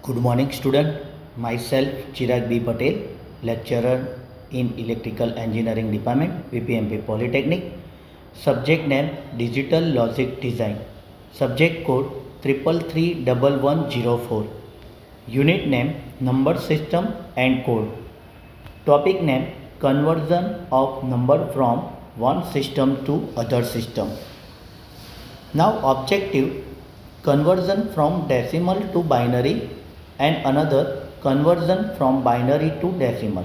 Good morning, student. Myself Chirag B. Patel, lecturer in Electrical Engineering Department, VPMP Polytechnic. Subject name Digital Logic Design. Subject code 3331104. Unit name Number System and Code. Topic name Conversion of number from one system to other system. Now objective conversion from decimal to binary and another conversion from binary to decimal.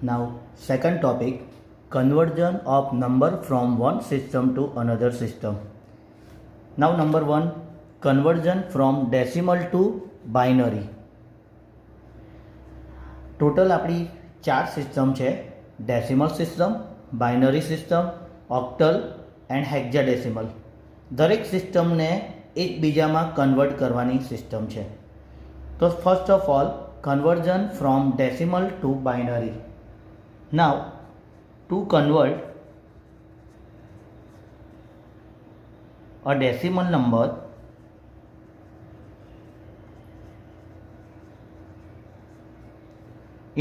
Now second topic conversion of number from one system to another system. Now number 1 conversion from decimal to binary. Total આપણી 4 system છે decimal system, binary system, octal and hexadecimal. દરેક સિસ્ટમને એકબીજામાં convert કરવાની system છે. તો first of all conversion from decimal to binary. Now to convert a decimal number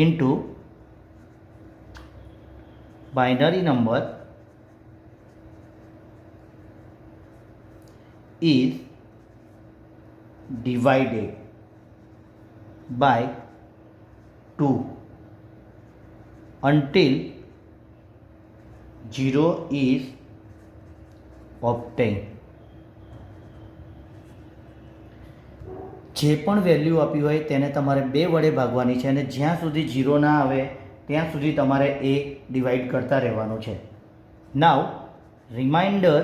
into binary number is divided by 2 until 0 is obtained. જે પણ value આપી હોય તેને તમારે 2 વડે ભાગવાની છે અને જ્યાં સુધી 0 ના આવે ત્યાં સુધી તમારે એ ડિવાઈડ કરતા રહેવાનું છે. Now reminder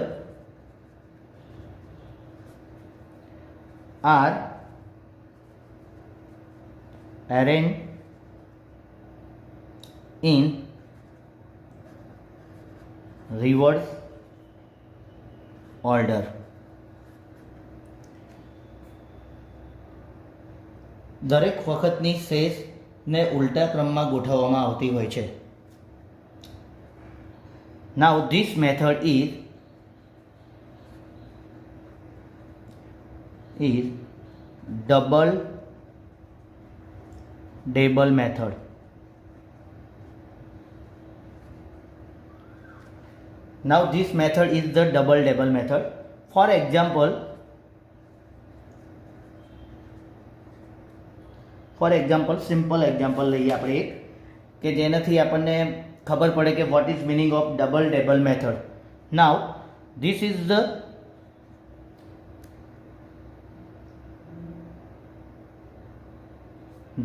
are arranged in reverse order. દરેક વખતની શેષને ઉલટા ક્રમમાં ગોઠવવામાં આવતી હોય છે. Now this method is double dabble method. Now this method is the double dabble method. For example simple example લઈએ આપણે એક કે જેનાથી આપણને ખબર પડે કે what is meaning of double dabble method. Now this is the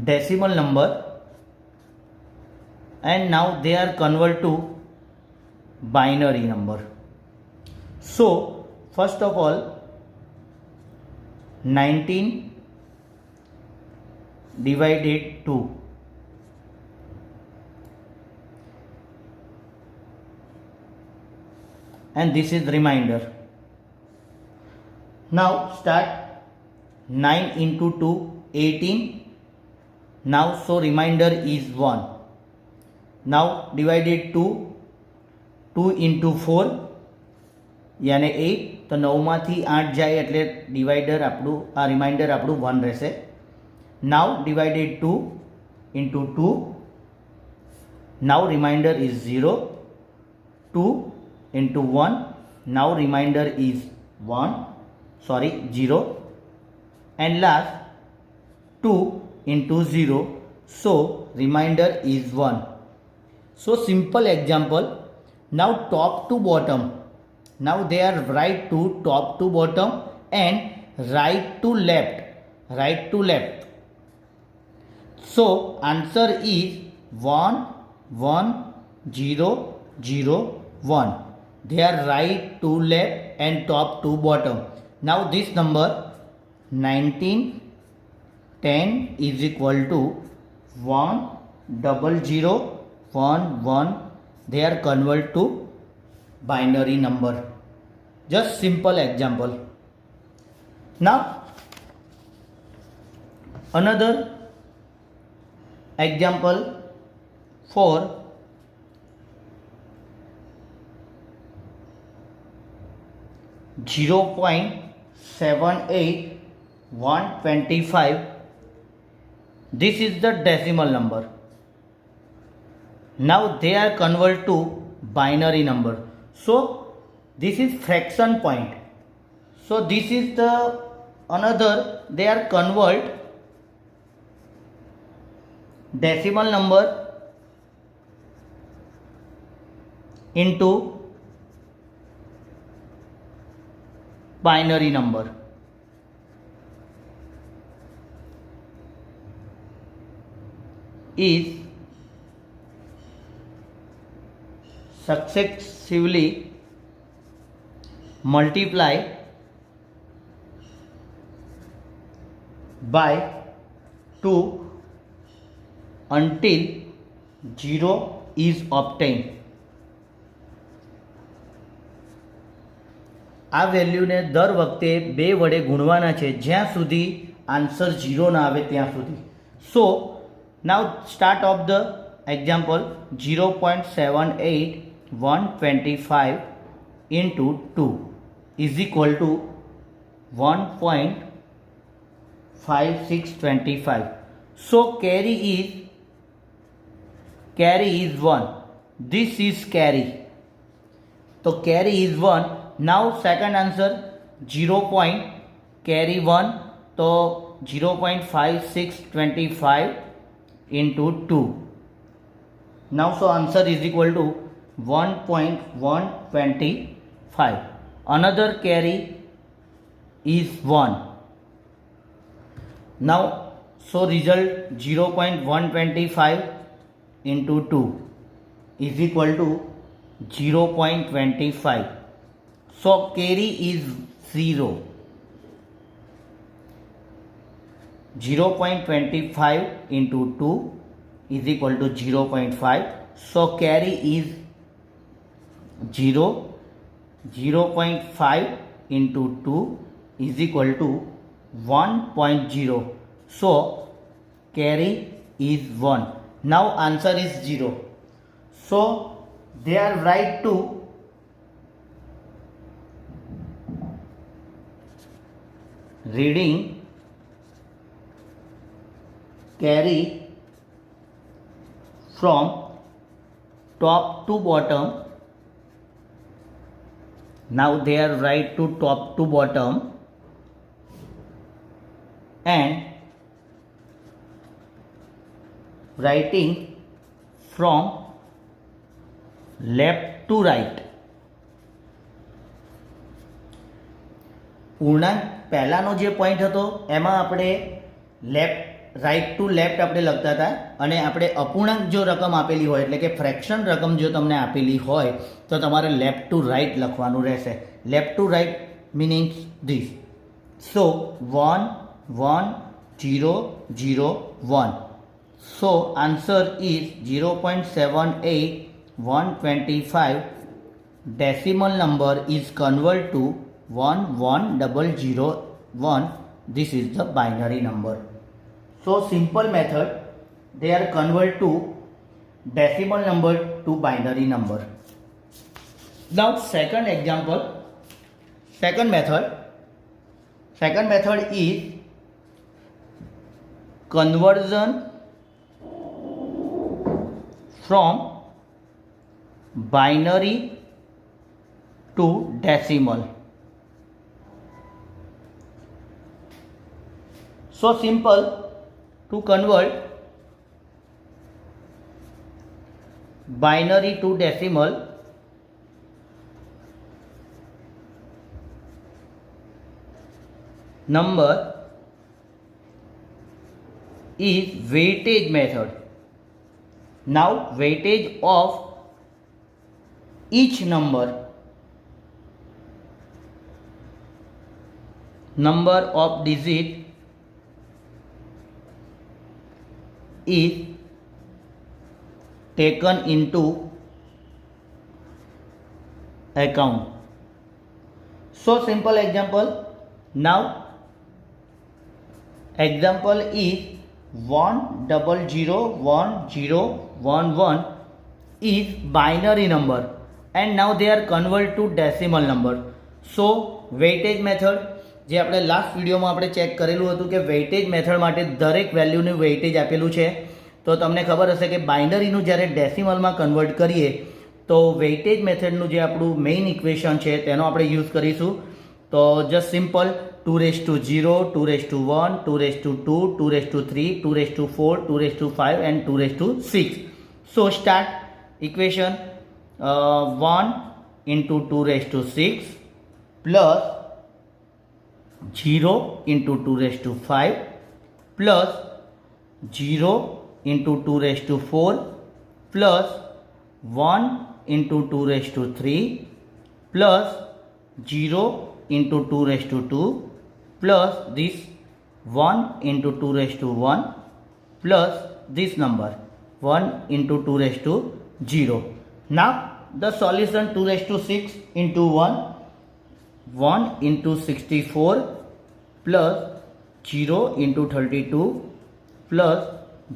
decimal number and now they are converted to binary number. So first of all 19 divided 2 and this is remainder. Now start 9 into 2 18. Now so remainder is 1. Now divided 2 into 4 यानी 8. तो 9 मांथी 8 जाए એટલે divider આપણું આ reminder આપણું 1 રહેશે. Now divided 2 into 2. Now remainder is 0. 2 into 1. Now remainder is 0. And last 2 into 0. So remainder is 1. So simple example. Now top to bottom. Now they are right to top to bottom and right to left. So answer is 1 1 0 0 1. They are right to left and top to bottom. Now this number 19 10 is equal to 10011. They are converted to binary number. Just simple example. Now another example for 0.6 78,125. This is the decimal number. Now they are converted to binary number. So this is fraction point. So this is the another, they are convert decimal number into binary number. Is successively multiply by 2 until 0 is obtained. આ વેલ્યુને દર વખતે 2 વડે ગુણવાના છે જ્યાં સુધી answer 0 ના આવે ત્યાં સુધી. So now start of the example. 0.78,125 into 2 is equal to 1.5625. So carry is 1. This is carry. So carry is 1. Now second answer 0. Carry 1. So 0.5625 into 2. Now so answer is equal to 1.125. Another carry is 1. Now so result 0.125 into 2 is equal to 0.25. So carry is 0. 0.25 into 2 is equal to 0.5. So carry is 0. 0.5 into 2 is equal to 1.0. So carry is 1. Now answer is 0. So they are right to reading carry from top to bottom. Now they are right to top to bottom and writing from left to right. પૂર્ણાંક પહેલાંનો જે point હતો એમાં આપણે left right to left આપણે લખતા હતા અને આપણે અપૂર્ણાંક જો રકમ આપેલી હોય એટલે કે ફ્રેક્શન રકમ જો તમને આપેલી હોય તો તમારે લેફ્ટ ટુ રાઈટ લખવાનું રહેશે. Left to right meanings this. So 1 1 0 0 1. So answer is 0.78,125. Decimal number is converted to 11001. This is the binary number. So simple method, they are convert to decimal number to binary number. Now second example, second method is conversion from binary to decimal. So simple to convert binary to decimal. Number is weightage method. Now weightage of each number of digit is taken into account. So simple example. Now example is 1001011 is binary number and now they are converted to decimal number. So weightage method, જે આપણે last વિડીયોમાં આપણે check કરેલું હતું કે weightage method માટે દરેક વેલ્યુનું weightage આપેલું છે. તો તમને ખબર હશે કે બાઇનરીનું જ્યારે ડેસિમલમાં કન્વર્ટ કરીએ તો વેઇટેજ મેથડનું જે આપણું મેઇન ઇક્વેશન છે તેનો આપણે યુઝ કરીશું. તો just simple 2^0, 2^1, 2^2, 2^3, 2^4, 2^5 and 2^6. So start equation 1 into 2^6 plus 0 into 2^5 plus 0 into 2^4 plus 1 into 2^3 plus 0 into 2^2 plus this 1 into 2^1 plus this number 1 into 2^0. Now the solution 2^6 into 1 into 64 plus 0 into 32 plus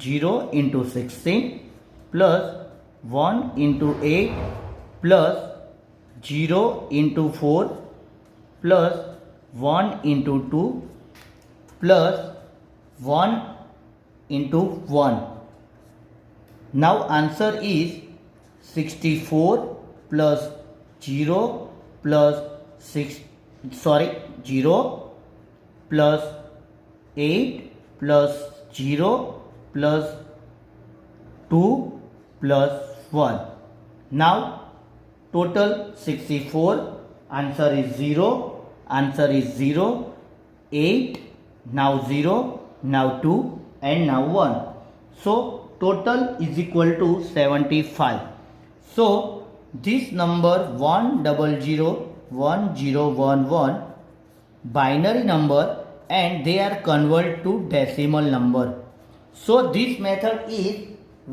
0 into 16 plus 1 into 8 plus 0 into 4 plus 1 into 2 plus 1 into 1. Now answer is 64 plus 0 plus 0 plus 8 plus 0 plus 2 plus 1. Now total 64, answer is 0, answer is 0, 8, now 0, now 2 and now 1. So total is equal to 75. So this number 1001011 binary number and they are converted to decimal number. So this method is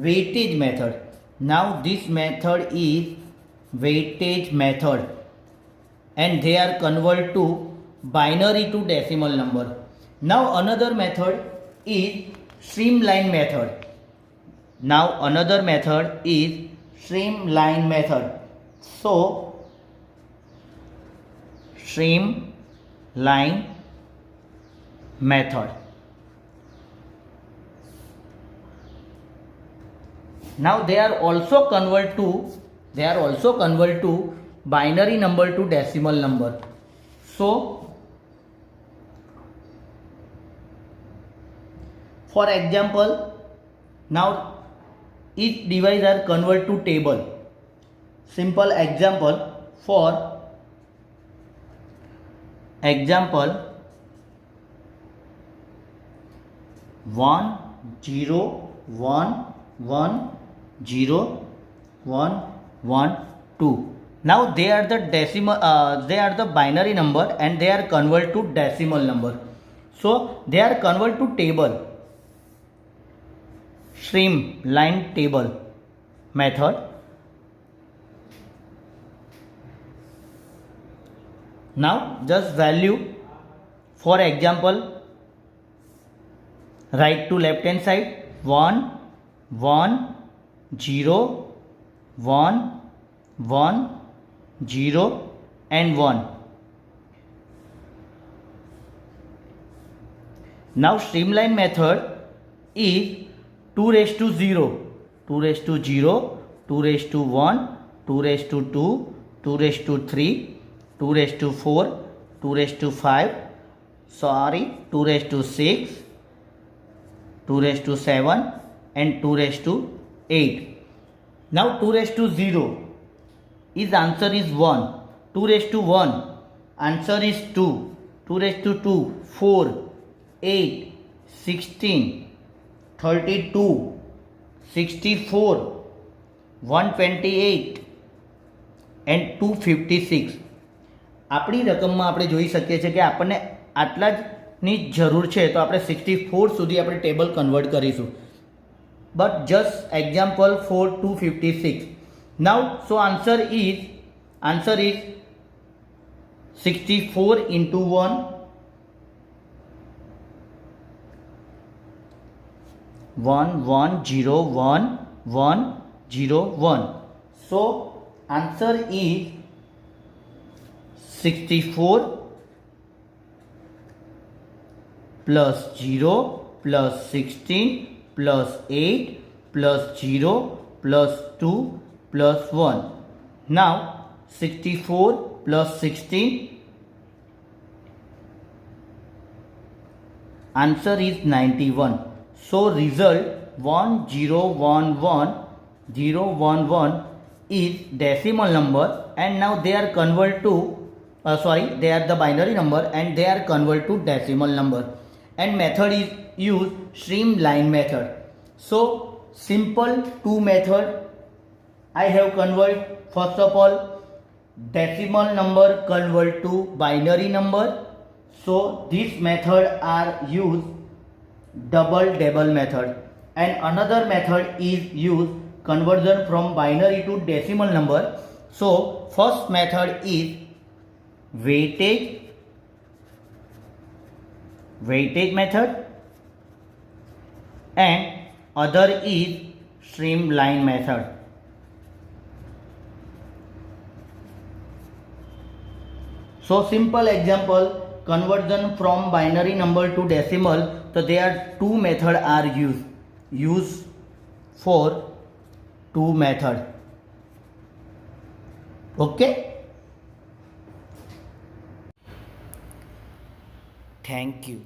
weightage method. Now this method is weightage method and they are converted to binary to decimal number. Now another method is streamline method. Now another method is streamline method. So streamline method. Now they are also convert to binary number to decimal number. So for example, now each device are convert to table. Simple example, for example 1 0 1 1 0 1 1 2. Now they are the decimal they are the binary number and they are convert to decimal number. So they are convert to table. Streamline table method. Now just value, for example, right to left hand side 1 1 0 1 1 0 and 1. Now streamline method is 2^0, 2^0, 2^1, 2^2, 2^3, 2^4, 2^5, 2^6, 2^7 and 2^8. Now 2^0 is answer is 1, 2^1 answer is 2, 2^2 4, 8, 16, 32, 64, 128 and 256. આપણી રકમમાં આપણે જોઈ શકીએ છીએ કે આપણને આટલા જની જરૂર છે તો આપણે 64 સુધી આપણે ટેબલ કન્વર્ટ કરીશું. But just example for 256. Now so answer is 64 into 1 1 1 0 1 1 0 1. So answer is 64 plus 0 plus 16 plus 8 plus 0 plus 2 plus 1. Now 64 plus 16. Answer is 91. So result 1011011 is decimal number, and now they are converted to they are the binary number and they are converted to decimal number, and method is used streamline method. So simple two method I have converted. First of all, decimal number convert to binary number. So this method are used double method, and another method is used conversion from binary to decimal number. So first method is weightage method, and other is streamline method. So simple example, conversion from binary number to decimal. So there are two method are used for two method. Okay. Thank you.